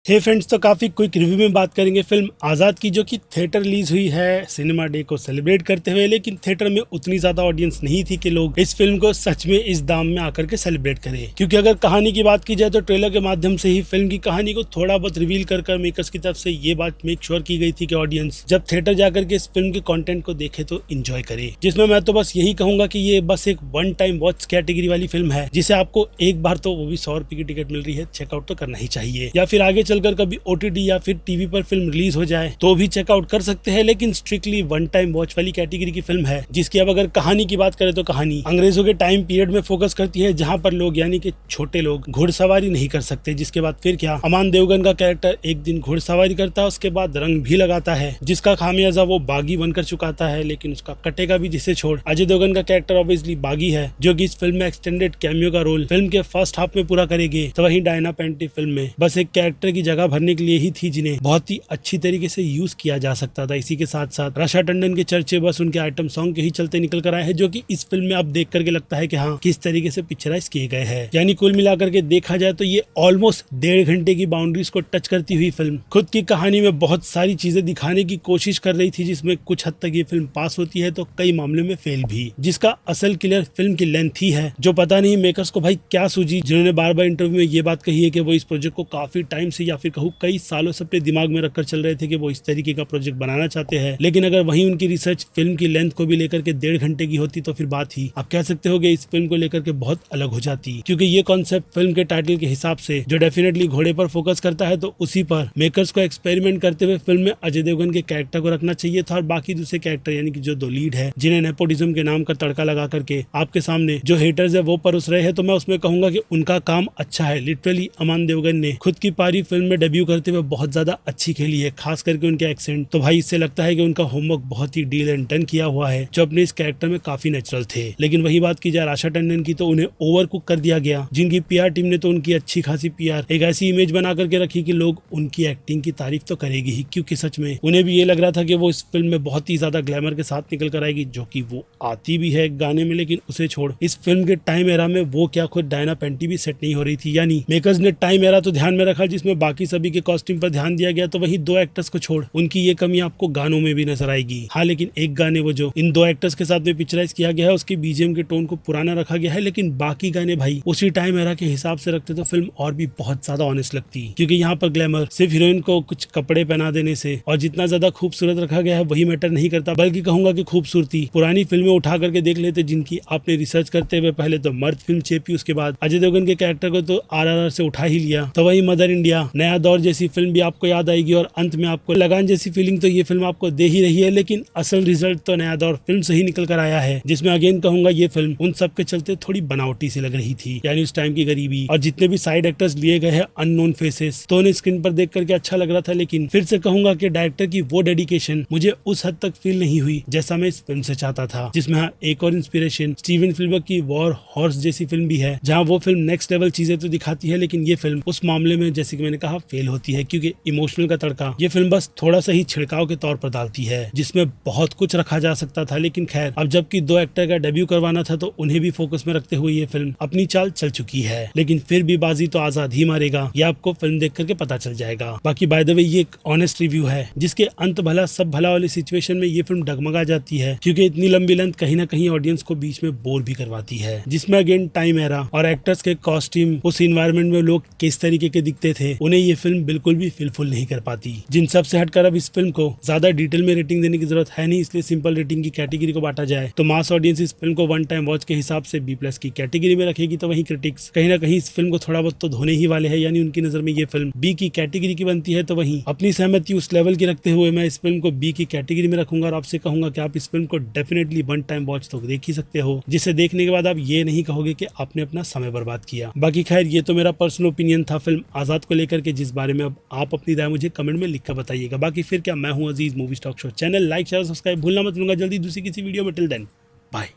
हे friends, तो काफ़ी quick review में बात करेंगे फिल्म आज़ाद की, जो कि थिएटर रिलीज हुई है सिनेमा डे को सेलिब्रेट करते हुए। लेकिन थिएटर में उतनी ज़्यादा ऑडियंस नहीं थी कि लोग इस फिल्म को सच में इस दाम में आकर के सेलिब्रेट करें। क्योंकि अगर कहानी की बात की जाए तो ट्रेलर के माध्यम से ही फिल्म की कहानी को थोड़ा बहुत रिवील कर मेकर्स की तरफ से ये बात मेक श्योर की गई थी कि ऑडियंस जब थिएटर जाकर के इस फिल्म के कॉन्टेंट को देखे तो इंजॉय करे। जिसमें मैं तो बस यही कहूंगा कि ये बस एक वन टाइम वॉच कैटेगरी वाली फिल्म है, जिसे आपको एक बार तो वो भी 100 रुपए की टिकट मिल रही है चेकआउट तो करना ही चाहिए। या फिर आगे चलकर कभी OTT या फिर टीवी पर फिल्म रिलीज हो जाए तो भी चेकआउट कर सकते हैं। लेकिन स्ट्रिक्टली वन टाइम वॉच वाली कैटेगरी की फिल्म है, जिसकी अब अगर कहानी की बात करें तो कहानी अंग्रेजों के टाइम पीरियड में फोकस करती है, जहां पर लोग यानी कि छोटे लोग घुड़सवारी नहीं कर सकते। जिसके बाद फिर क्या, अमान देवगन का कैरेक्टर एक दिन घुड़सवारी करता है, उसके बाद रंग भी लगाता है, जिसका खामियाजा वो बागी बनकर चुकाता है। लेकिन उसका कटेगा भी जिसे छोड़। अजय देवगन का कैरेक्टर ऑब्वियसली बागी है, जो कि इस फिल्म में एक्सटेंडेड कैमियो का रोल फिल्म के फर्स्ट हाफ में पूरा करेगी। तो वहीं डायना पेंटी फिल्म में बस एक कैरेक्टर की जगह भरने के लिए ही थी, जिन्हें बहुत ही अच्छी तरीके से यूज किया जा सकता था। इसी के साथ साथ रक्षा टंडन के चर्चे बस उनके आइटम सॉन्ग के ही चलते निकल कर आए हैं, जो कि इस फिल्म में अब देख करके लगता है कि हाँ, किस तरीके से पिक्चराइज किए गए हैं। यानी कुल मिलाकर के देखा जाए तो ये ऑलमोस्ट 1.5 घंटे की बाउंड्रीज को टच करती हुई फिल्म खुद की कहानी में बहुत सारी चीजें दिखाने की कोशिश कर रही थी, जिसमें कुछ हद तक ये फिल्म पास होती है तो कई मामलों में फेल भी। जिसका असल किलर फिल्म की लेंथ ही है, जो पता नहीं मेकर्स को भाई क्या सूझी, जिन्होंने बार बार इंटरव्यू में ये बात कही है कि वो इस प्रोजेक्ट को काफी टाइम से या फिर कहूँ कई सालों से अपने दिमाग में रखकर चल रहे थे कि वो इस तरीके का प्रोजेक्ट बनाना चाहते हैं। लेकिन अगर वहीं उनकी रिसर्च फिल्म की लेंथ को भी लेकर के 1.5 घंटे की होती तो फिर बात ही आप कह सकते हो कि इस फिल्म को लेकर के बहुत अलग हो जाती। क्योंकि ये कॉन्सेप्ट फिल्म के टाइटल के हिसाब से जो डेफिनेटली घोड़े पर फोकस करता है, तो उसी पर मेकर्स को एक्सपेरिमेंट करते हुए फिल्म में अजय देवगन के कैरेक्टर को रखना चाहिए था, और बाकी दूसरे कैरेक्टर यानी कि जो 2 लीड है, जिन्हें नेपोटिज्म के नाम का तड़का लगा करके आपके सामने जो हेटर्स है वो परोस रहे हैं, तो मैं उसमें कहूंगा कि उनका काम अच्छा है। लिटरली अमान देवगन ने खुद की पारी फिल्म में डेब्यू करते हुए बहुत ज्यादा अच्छी खेली है, खास करके उनके एक्सेंट। तो भाई इससे लगता है कि उनका होमवर्क बहुत ही डील एंड डन किया हुआ है, जो अपने इस कैरेक्टर में काफी नेचुरल थे। लेकिन वही बात की जाए आशा टंडन की, तो उन्हें ओवर कुक कर दिया गया, जिनकी PR टीम ने तो उनकी अच्छी खासी PR एक ऐसी इमेज बना करके रखी कि लोग उनकी एक्टिंग की तारीफ तो करेगी ही, क्योंकि सच में उन्हें भी ये लग रहा था कि वो इस फिल्म में बहुत ही ज्यादा ग्लैमर के साथ निकल कर आएगी, जो कि वो आती भी है गाने में। लेकिन उसे छोड़ इस फिल्म के टाइम एरा में वो क्या खुद डायना पेंटी भी सेट नहीं हो रही थी। यानी मेकर्स ने टाइम एरा तो ध्यान में रखा, जिसमें बाकी सभी के कॉस्ट्यूम पर ध्यान दिया गया, तो वही 2 एक्टर्स को छोड़ उनकी ये कमी आपको गानों में भी नजर आएगी। हाँ, लेकिन एक गाने वो जो इन 2 एक्टर्स के साथ में पिक्चराइज किया गया है, उसके BGM के टोन को पुराना रखा गया है, लेकिन बाकी गाने भाई उसी टाइम एरा के हिसाब से रखते तो फिल्म और भी बहुत ज्यादा ऑनेस्ट लगती। क्योंकि यहाँ पर ग्लैमर सिर्फ हीरोइन को कुछ कपड़े पहना देने से और जितना ज्यादा खूबसूरत रखा गया है वही मैटर नहीं करता, बल्कि कहूंगा कि खूबसूरती पुरानी फिल्में उठा करके देख लेते, जिनकी आपने रिसर्च करते हुए पहले तो मर्द फिल्म चेपी, उसके बाद अजय देवगन के कैरेक्टर को तो RRR से उठा ही लिया, तो वही मदर इंडिया, नया दौर जैसी फिल्म भी आपको याद आएगी, और अंत में आपको लगान जैसी फीलिंग तो ये फिल्म आपको दे ही रही है। लेकिन असल रिजल्ट तो नया दौर फिल्म से ही निकल कर आया है, जिसमें अगेन कहूंगा ये फिल्म उन सब के चलते थोड़ी बनावटी सी लग रही थी। यानी उस टाइम की गरीबी और जितने भी साइड एक्टर्स लिए गए हैं अननोन फेसेस, तो उन्हें स्क्रीन पर देख करके अच्छा लग रहा था। लेकिन फिर से कहूंगा कि डायरेक्टर की वो डेडिकेशन मुझे उस हद तक फील नहीं हुई जैसा मैं इस फिल्म से चाहता था। जिसमें हाँ, एक और इंस्पिरेशन स्टीवन स्पिलबर्ग की वॉर हॉर्स जैसी फिल्म भी है, जहाँ वो फिल्म नेक्स्ट लेवल चीजें तो दिखाती है, लेकिन ये फिल्म उस मामले में जैसे कि मैंने कहा फेल होती है। क्योंकि इमोशनल का तड़का ये फिल्म बस थोड़ा सा ही छिड़काव के तौर पर डालती है, जिसमें बहुत कुछ रखा जा सकता था। लेकिन खैर, अब जबकि 2 एक्टर का डेब्यू करवाना था, तो उन्हें भी फोकस में रखते हुए ये फिल्म अपनी चाल चल चुकी है। लेकिन फिर भी बाजी तो आजाद ही मारेगा, ये आपको फिल्म देख करके पता चल जाएगा। बाकी बाय द वे ये एक ऑनेस्ट रिव्यू है, जिसके अंत भला सब भला वाली सिचुएशन में ये फिल्म डगमगा जाती है, क्योंकि इतनी लंबी लेंथ कहीं ना कहीं ऑडियंस को बीच में बोर भी करवाती है। जिसमें अगेन टाइम एरा और एक्टर्स के कॉस्ट्यूम, उस इन्वायरमेंट में लोग किस तरीके के दिखते थे, उन्हें ये फिल्म बिल्कुल भी फुलफिल नहीं कर पाती। जिन सब से हटकर अब इस फिल्म को ज्यादा डिटेल में रेटिंग देने की जरूरत है नहीं, इसलिए सिंपल रेटिंग की कैटेगरी को बांटा जाए तो मास ऑडियंस इस फिल्म को वन टाइम वॉच के हिसाब से B+ की कैटेगरी में रखेगी, तो वहीं क्रिटिक्स कहीं ना कहीं इस फिल्म को थोड़ा बहुत तो धोने ही वाले हैं। यानी उनकी नजर में ये फिल्म B की कैटेगरी की बनती है, तो वहीं अपनी सहमति उस लेवल की रखते हुए मैं इस फिल्म को B की कैटेगरी में रखूंगा, और आपसे कहूंगा कि आप इस फिल्म को डेफिनेटली वन टाइम वॉच तो देख ही सकते हो, जिसे देखने के बाद आप ये नहीं कहोगे कि आपने अपना समय बर्बाद किया। बाकी खैर, ये तो मेरा पर्सनल ओपिनियन था फिल्म आजाद को लेकर के, जिस बारे में अब आप अपनी राय मुझे कमेंट में लिखकर बताइएगा। बाकी फिर क्या, मैं हूं Aziz, movie talk show channel like share subscribe भूलना मत भूलूंगा। जल्दी दूसरी किसी वीडियो में, टिल देन बाय।